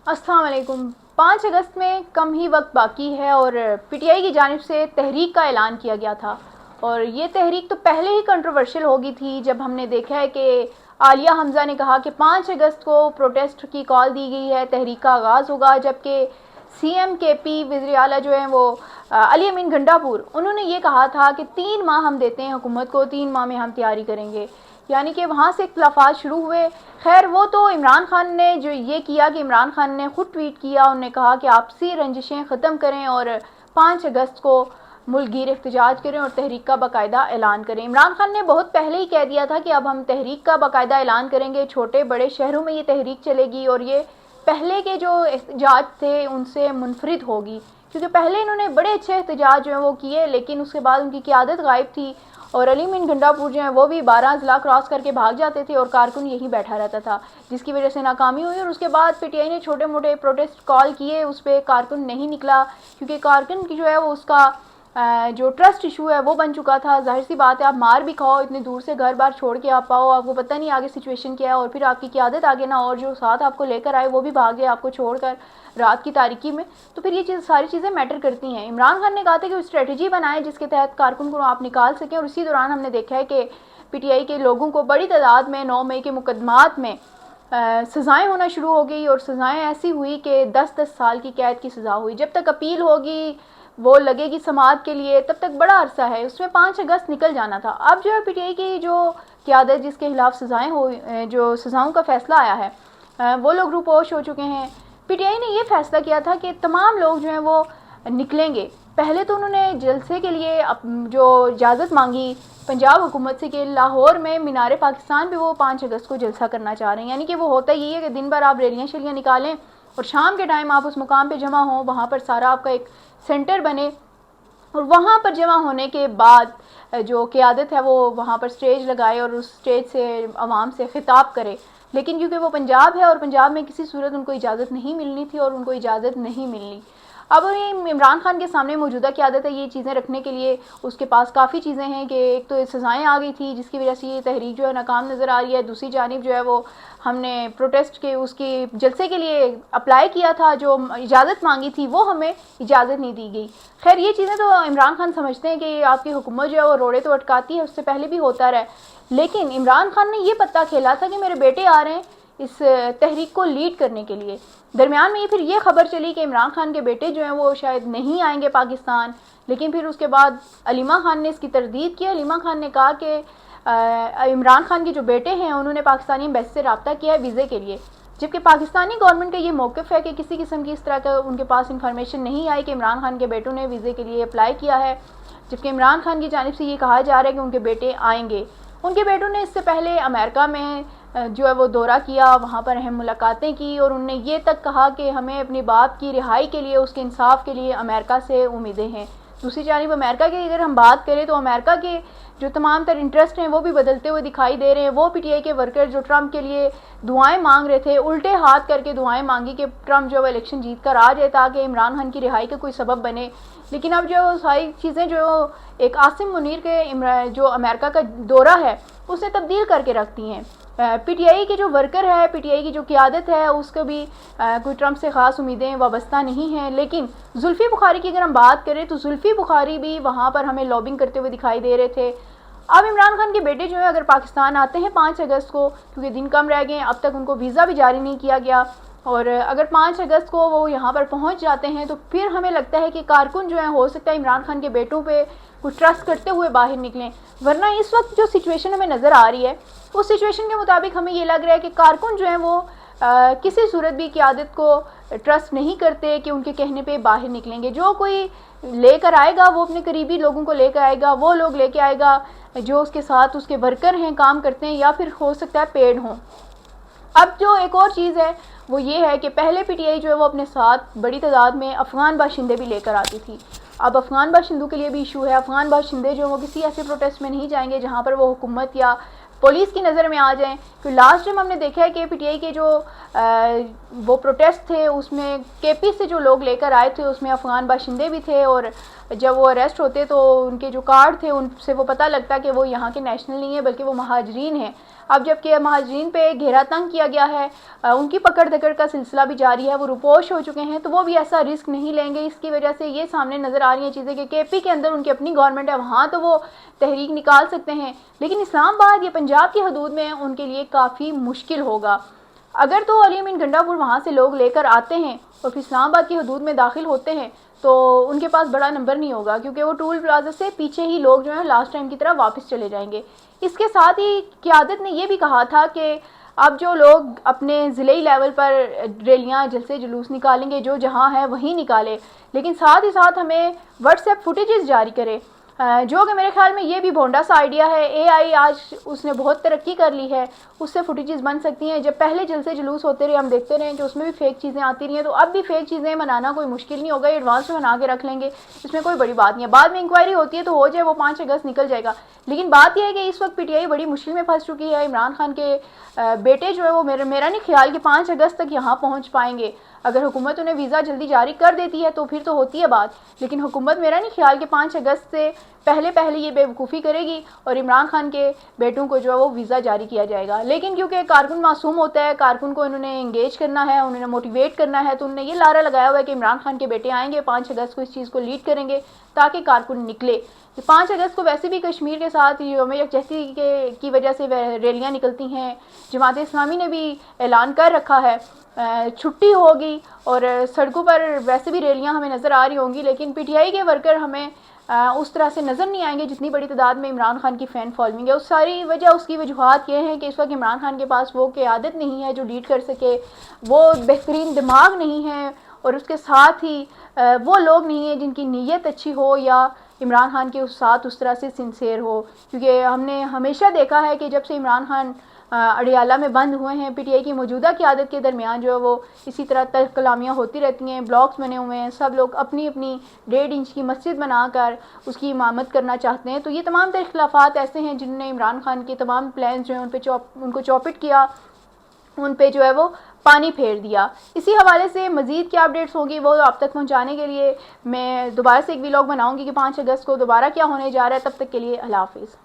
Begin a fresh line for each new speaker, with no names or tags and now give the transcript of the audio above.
السلام علیکم۔ 5 اگست میں کم ہی وقت باقی ہے اور پی ٹی آئی کی جانب سے تحریک کا اعلان کیا گیا تھا، اور یہ تحریک تو پہلے ہی کنٹروورشل ہو گئی تھی جب ہم نے دیکھا ہے کہ عالیہ حمزہ نے کہا کہ 5 اگست کو پروٹیسٹ کی کال دی گئی ہے، تحریک کا آغاز ہوگا، جبکہ سی ایم کے پی وزیر اعلیٰ جو ہیں وہ علی امین گھنٹا پور، انہوں نے یہ کہا تھا کہ 3 ماہ ہم دیتے ہیں حکومت کو، 3 ماہ میں ہم تیاری کریں گے، یعنی کہ وہاں سے اختلافات شروع ہوئے۔ خیر وہ تو عمران خان نے جو یہ کیا کہ عمران خان نے خود ٹویٹ کیا، انہوں نے کہا کہ آپسی رنجشیں ختم کریں اور 5 اگست کو ملک گیر احتجاج کریں اور تحریک کا باقاعدہ اعلان کریں۔ عمران خان نے بہت پہلے ہی کہہ دیا تھا کہ اب ہم تحریک کا باقاعدہ اعلان کریں گے، چھوٹے بڑے شہروں میں یہ تحریک چلے گی اور یہ پہلے کے جو احتجاج تھے ان سے منفرد ہوگی، کیونکہ پہلے انہوں نے بڑے اچھے احتجاج جو ہیں وہ کیے، لیکن اس کے بعد ان کی قیادت غائب تھی اور علی امین گھنٹا پور جو ہیں وہ بھی 12 اضلاع کراس کر کے بھاگ جاتے تھے اور کارکن یہیں بیٹھا رہتا تھا، جس کی وجہ سے ناکامی ہوئی۔ اور اس کے بعد پی ٹی آئی نے چھوٹے موٹے پروٹیسٹ کال کیے، اس پہ کارکن نہیں نکلا، کیونکہ کارکن کی جو ہے وہ اس کا جو ٹرسٹ ایشو ہے وہ بن چکا تھا۔ ظاہر سی بات ہے، آپ مار بھی کھاؤ، اتنے دور سے گھر بار چھوڑ کے آپ آؤ، آپ کو پتہ نہیں آگے سچویشن کیا ہے، اور پھر آپ کی قیادت آگے نہ، اور جو ساتھ آپ کو لے کر آئے وہ بھی بھاگ گئے آپ کو چھوڑ کر رات کی تاریکی میں، تو پھر یہ ساری چیزیں میٹر کرتی ہیں۔ عمران خان نے کہا تھا کہ وہ اسٹریٹجی بنائے جس کے تحت کارکن کو آپ نکال سکیں، اور اسی دوران ہم نے دیکھا ہے کہ پی ٹی آئی کے لوگوں کو بڑی تعداد میں 9 مئی کے مقدمات میں سزائیں ہونا شروع ہو گئی، اور سزائیں ایسی ہوئی کہ 10 سال کی قید کی سزا ہوئی۔ جب تک اپیل ہوگی وہ لگے گی سماعت کے لیے تب تک بڑا عرصہ ہے، اس میں 5 اگست نکل جانا تھا۔ اب جو ہے پی ٹی آئی کی جو قیادت جس کے خلاف سزائیں جو سزاؤں کا فیصلہ آیا ہے وہ لوگ روپوش ہو چکے ہیں۔ پی ٹی آئی نے یہ فیصلہ کیا تھا کہ تمام لوگ جو ہیں وہ نکلیں گے۔ پہلے تو انہوں نے جلسے کے لیے جو اجازت مانگی پنجاب حکومت سے کہ لاہور میں مینار پاکستان پہ وہ 5 اگست کو جلسہ کرنا چاہ رہے ہیں، یعنی کہ وہ ہوتا ہی ہے کہ دن بھر آپ ریلیاں شیلیاں نکالیں اور شام کے ٹائم آپ اس مقام پہ جمع ہوں، وہاں پر سارا آپ کا ایک سینٹر بنے، اور وہاں پر جمع ہونے کے بعد جو قیادت ہے وہ وہاں پر سٹیج لگائے اور اس سٹیج سے عوام سے خطاب کرے۔ لیکن کیونکہ وہ پنجاب ہے اور پنجاب میں کسی صورت ان کو اجازت نہیں ملنی تھی اور ان کو اجازت نہیں ملنی۔ اب عمران خان کے سامنے موجودہ قیادت ہے یہ چیزیں رکھنے کے لیے، اس کے پاس کافی چیزیں ہیں کہ ایک تو سزائیں آ گئی تھی جس کی وجہ سے یہ تحریک جو ہے ناکام نظر آ رہی ہے، دوسری جانب جو ہے وہ ہم نے پروٹیسٹ کے اس کی جلسے کے لیے اپلائی کیا تھا، جو اجازت مانگی تھی وہ ہمیں اجازت نہیں دی گئی۔ خیر یہ چیزیں تو عمران خان سمجھتے ہیں کہ آپ کی حکومت جو ہے وہ روڑے تو اٹکاتی ہے، اس سے پہلے بھی ہوتا رہا، لیکن عمران خان نے یہ پتہ کھیلا تھا کہ میرے بیٹے آ رہے ہیں اس تحریک کو لیڈ کرنے کے لیے۔ درمیان میں پھر یہ خبر چلی کہ عمران خان کے بیٹے جو ہیں وہ شاید نہیں آئیں گے پاکستان، لیکن پھر اس کے بعد علیمہ خان نے اس کی تردید کی۔ علیمہ خان نے کہا کہ عمران خان کے جو بیٹے ہیں انہوں نے پاکستانی ایمبیسی سے رابطہ کیا ہے ویزے کے لیے، جبکہ پاکستانی گورنمنٹ کا یہ موقف ہے کہ کسی قسم کی اس طرح کا ان کے پاس انفارمیشن نہیں آئی کہ عمران خان کے بیٹوں نے ویزے کے لیے اپلائی کیا ہے، جبکہ عمران خان کی جانب سے یہ کہا جا رہا ہے کہ ان کے بیٹے آئیں گے۔ ان کے بیٹوں نے اس سے پہلے امریکہ میں جو ہے وہ دورہ کیا، وہاں پر اہم ملاقاتیں کی، اور انہوں نے یہ تک کہا کہ ہمیں اپنی باپ کی رہائی کے لیے، اس کے انصاف کے لیے امریکہ سے امیدیں ہیں۔ دوسری جانب امریکہ کی اگر ہم بات کریں تو امریکہ کے جو تمام تر انٹرسٹ ہیں وہ بھی بدلتے ہوئے دکھائی دے رہے ہیں۔ وہ پی ٹی آئی کے ورکر جو ٹرمپ کے لیے دعائیں مانگ رہے تھے، الٹے ہاتھ کر کے دعائیں مانگی کہ ٹرمپ جو ہے وہ الیکشن جیت کر آ جائے تاکہ عمران خان کی رہائی کا کوئی سبب بنے، لیکن اب جو ساری چیزیں جو ایک عاصم منیر کے جو امریکہ کا دورہ ہے اسے تبدیل کر کے رکھتی ہیں۔ پی ٹی آئی کے جو ورکر ہے، پی ٹی آئی کی جو قیادت ہے، اس کو بھی کوئی ٹرمپ سے خاص امیدیں وابستہ نہیں ہیں، لیکن زلفی بخاری کی اگر ہم بات کریں تو زلفی بخاری بھی وہاں پر ہمیں لابنگ کرتے ہوئے دکھائی دے رہے تھے۔ اب عمران خان کے بیٹے جو ہیں اگر پاکستان آتے ہیں 5 اگست کو، کیونکہ دن کم رہ گئے ہیں، اب تک ان کو ویزا بھی جاری نہیں کیا گیا، اور اگر 5 اگست کو وہ یہاں پر پہنچ جاتے ہیں تو پھر ہمیں لگتا ہے کہ کارکن جو ہیں ہو سکتا ہے عمران خان کے بیٹوں پہ کچھ ٹرسٹ کرتے ہوئے باہر نکلیں، ورنہ اس وقت جو سچویشن ہمیں نظر آ رہی ہے اس سچویشن کے مطابق ہمیں یہ لگ رہا ہے کہ کارکن جو ہیں وہ کسی صورت بھی قیادت کو ٹرسٹ نہیں کرتے کہ ان کے کہنے پہ باہر نکلیں گے۔ جو کوئی لے کر آئے گا وہ اپنے قریبی لوگوں کو لے کر آئے گا، وہ لوگ لے کے آئے گا جو اس کے ساتھ اس کے ورکر ہیں، کام کرتے ہیں، یا پھر ہو سکتا ہے پیڈ ہوں۔ اب جو ایک اور چیز ہے وہ یہ ہے کہ پہلے پی ٹی آئی جو ہے وہ اپنے ساتھ بڑی تعداد میں افغان باشندے بھی لے کر آتی تھی۔ اب افغان باشندوں کے لیے بھی ایشو ہے، افغان باشندے جو وہ کسی ایسے پروٹیسٹ میں نہیں جائیں گے جہاں پر وہ حکومت یا پولیس کی نظر میں آ جائیں، تو لاسٹ ٹائم ہم نے دیکھا ہے کہ پی ٹی آئی کے جو وہ پروٹیسٹ تھے اس میں کے پی سے جو لوگ لے کر آئے تھے اس میں افغان باشندے بھی تھے، اور جب وہ اریسٹ ہوتے تو ان کے جو کارڈ تھے ان سے وہ پتہ لگتا کہ وہ یہاں کے نیشنل نہیں ہیں بلکہ وہ مہاجرین ہیں۔ اب جبکہ مہاجرین پہ گھیرا تنگ کیا گیا ہے، ان کی پکڑ دھکڑ کا سلسلہ بھی جاری ہے، وہ روپوش ہو چکے ہیں، تو وہ بھی ایسا رسک نہیں لیں گے۔ اس کی وجہ سے یہ سامنے نظر آ رہی ہیں چیزیں کہ کے پی کے اندر ان کی اپنی گورنمنٹ ہے، وہاں تو وہ تحریک نکال سکتے ہیں، لیکن اسلام آباد یا پنجاب کی حدود میں ان کے لیے کافی مشکل ہوگا۔ اگر تو علی امین گنڈا پور وہاں سے لوگ لے کر آتے ہیں اور پھر اسلام آباد کی حدود میں داخل ہوتے ہیں تو ان کے پاس بڑا نمبر نہیں ہوگا، کیونکہ وہ ٹول پلازا سے پیچھے ہی لوگ جو ہیں لاسٹ ٹائم کی طرح واپس چلے جائیں گے۔ اس کے ساتھ ہی قیادت نے یہ بھی کہا تھا کہ اب جو لوگ اپنے ضلعی لیول پر ریلیاں جلسے جلوس نکالیں گے، جو جہاں ہے وہیں نکالے، لیکن ساتھ ہی ساتھ ہمیں واٹس ایپ فوٹیجز جاری کرے، جو کہ میرے خیال میں یہ بھی بھونڈا سا آئیڈیا ہے۔ اے آئی آج اس نے بہت ترقی کر لی ہے، اس سے فوٹیجز بن سکتی ہیں۔ جب پہلے جلسے جلوس ہوتے رہے ہم دیکھتے رہے کہ اس میں بھی فیک چیزیں آتی رہی ہیں، تو اب بھی فیک چیزیں بنانا کوئی مشکل نہیں ہوگا، یہ ایڈوانس میں بنا کے رکھ لیں گے، اس میں کوئی بڑی بات نہیں ہے۔ بعد میں انکوائری ہوتی ہے تو ہو جائے، وہ 5 اگست نکل جائے گا۔ لیکن بات یہ ہے کہ اس وقت پی ٹی آئی بڑی مشکل میں پھنس چکی ہے۔ عمران خان کے بیٹے جو ہے وہ میرا نہیں خیال کہ 5 اگست تک یہاں پہنچ پائیں گے۔ اگر حکومت انہیں ویزا جلدی جاری کر دیتی ہے تو پھر تو ہوتی ہے بات، لیکن حکومت میرا نہیں خیال کہ 5 اگست سے پہلے یہ بے وقوفی کرے گی اور عمران خان کے بیٹوں کو جو ہے وہ ویزا جاری کیا جائے گا۔ لیکن کیونکہ کارکن معصوم ہوتا ہے، کارکن کو انہوں نے انگیج کرنا ہے، انہوں نے موٹیویٹ کرنا ہے، تو انہوں نے یہ لارا لگایا ہوا ہے کہ عمران خان کے بیٹے آئیں گے 5 اگست کو، اس چیز کو لیڈ کریں گے تاکہ کارکن نکلے۔ 5 اگست کو ویسے بھی کشمیر کے ساتھ یوم یکجہتی کی وجہ سے ریلیاں نکلتی ہیں، جماعت اسلامی نے بھی اعلان کر رکھا ہے، چھٹی ہوگی اور سڑکوں پر ویسے بھی ریلیاں ہمیں نظر آ رہی ہوں گی، لیکن پی ٹی آئی کے ورکر ہمیں اس طرح سے نظر نہیں آئیں گے جتنی بڑی تعداد میں عمران خان کی فین فالوئنگ ہے۔ اس ساری وجہ، اس کی وجوہات یہ ہیں کہ اس وقت عمران خان کے پاس وہ قیادت نہیں ہے جو لیڈ کر سکے، وہ بہترین دماغ نہیں ہے، اور اس کے ساتھ ہی وہ لوگ نہیں ہیں جن کی نیت اچھی ہو یا عمران خان کے ساتھ اس طرح سے سنسیئر ہو۔ کیونکہ ہم نے ہمیشہ دیکھا ہے کہ جب سے عمران خان اڈیالہ میں بند ہوئے ہیں، پی ٹی آئی کی موجودہ قیادت کے درمیان جو ہے وہ اسی طرح تلخ کلامیاں ہوتی رہتی ہیں، بلاکس بنے ہوئے ہیں، سب لوگ اپنی 1.5 انچ کی مسجد بنا کر اس کی امامت کرنا چاہتے ہیں۔ تو یہ تمام تر اختلافات ایسے ہیں جنہوں نے عمران خان کے تمام پلانز جو ہیں ان کو چوپٹ کیا، ان پہ جو ہے وہ پانی پھیر دیا۔ اسی حوالے سے مزید کیا اپڈیٹس ہوگی وہ آپ تک پہنچانے کے لیے میں دوبارہ سے ایک ویلاگ بناؤں گی کہ 5 اگست کو دوبارہ کیا ہونے جا رہا ہے۔ تب تک کے لیے اللہ حافظ۔